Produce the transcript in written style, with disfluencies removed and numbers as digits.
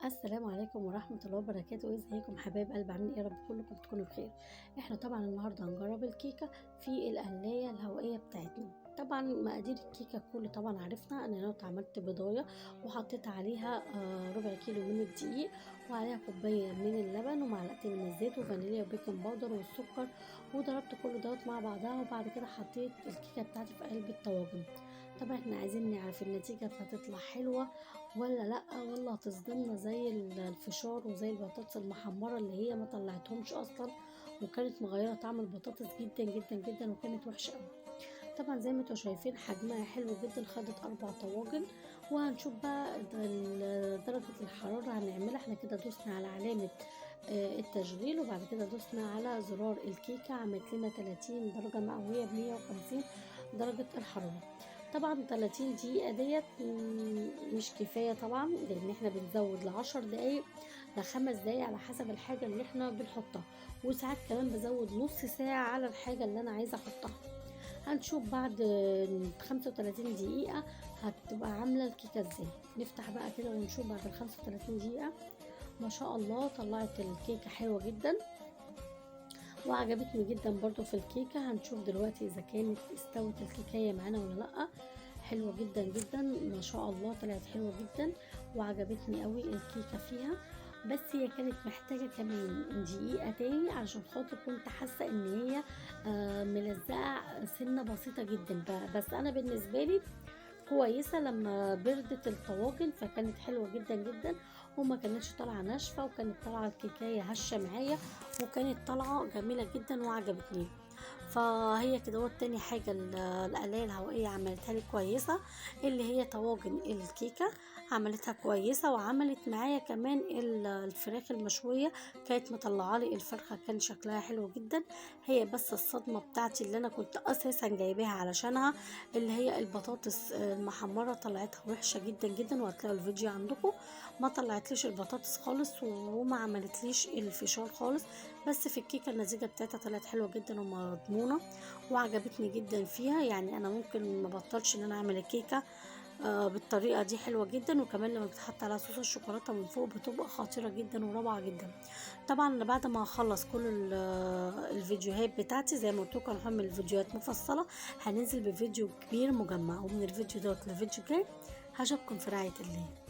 السلام عليكم ورحمة الله وبركاته. ازيكم حبايب قلب؟ عاملين ايه؟ يا رب كلكم تكونوا بخير. احنا طبعا النهارده هنجرب الكيكة في القلاية الهوائية بتاعتنا. طبعا مقادير الكيكة كله طبعا عرفنا ان انا عملت بضاية وحطيت عليها ربع كيلو من الدقيق، وعليها كوباية من اللبن ومعلقتين من الزيت وفانيليا وبيكنج باودر والسكر، وضربت كل دوت مع بعضها. وبعد كده حطيت الكيكة بتاعتي في قلب الطواجن. طبعا احنا عايزين نعرف النتيجة هتطلع حلوة ولا لا، ولا هتصدمنا زي الفشار وزي البطاطس المحمرة اللي هي ما طلعتهمش اصلا، وكانت مغيرة طعم البطاطس جدا جدا جدا وكانت وحشة قوي. طبعا زي ما انتوا شايفين حجمها حلو جدا، خدت 4 طواجن. وهنشوف بقى درجة الحرارة هنعملها. احنا كده دوسنا على علامة التشغيل، وبعد كده دوسنا على زرار الكيكة، عملت لنا 30 درجة مئوية ب 150 درجة الحرارة. طبعا 30 دقيقة ديت مش كفاية طبعا، لان احنا بنزود ل10 دقايق ل5 دقايق على حسب الحاجة اللي احنا بنحطها، وساعات كمان بزود نص ساعة على الحاجة اللي انا عايزة احطها. هنشوف بعد 35 دقيقة هتبقى عاملة الكيكة ازاي. نفتح بقى كده ونشوف بعد 35 دقيقة. ما شاء الله طلعت الكيكة حلوة جدا وعجبتني جدا برضو في الكيكة. هنشوف دلوقتي اذا كانت استوت الكيكاية معانا ولا لا. حلوة جدا جدا ما شاء الله، طلعت حلوة جدا وعجبتني قوي الكيكة فيها. بس هي كانت محتاجة كمان دقيقة تاني عشان خاطر كنت حاسة ان هي ملزقة سنة بسيطة جدا. بس انا بالنسبة لي كويسة لما بردت الطواجن، فكانت حلوة جدا جدا وما كانتش طالعة ناشفة، وكانت طالعة الكيكاية هشة معايا وكانت طالعة جميلة جدا وعجبتني. فهي كده هو تاني حاجة القلاية الهوائية عملتها لي كويسة، اللي هي طواجن الكيكة عملتها كويسة، وعملت معايا كمان الفراخ المشوية، كانت مطلعة لي الفرخة كان شكلها حلو جدا. هي بس الصدمة بتاعتي اللي انا كنت اساسا جايباها علشانها، اللي هي البطاطس المحمرة، طلعتها وحشة جدا جدا، وهتلاقوا الفيديو عندكم. ما طلعتليش البطاطس خالص وما عملتليش الفشار خالص. بس في الكيكة النتيجة بتاعتها طلعت حلوة جدا ومضمونة وعجبتني جدا فيها. يعني انا ممكن ما بطلش ان انا اعمل الكيكة بالطريقة دي، حلوة جدا. وكمان لما بتحط على صوص الشوكولاتة من فوق بتبقى خطيرة جدا وروعة جدا. طبعا بعد ما اخلص كل الفيديوهات بتاعتي زي ما قلت لكم هنعمل فيديوهات مفصلة، هننزل بفيديو كبير مجمع. ومن الفيديو دوت للفيديو جاي هشوفكم في رعاية الله.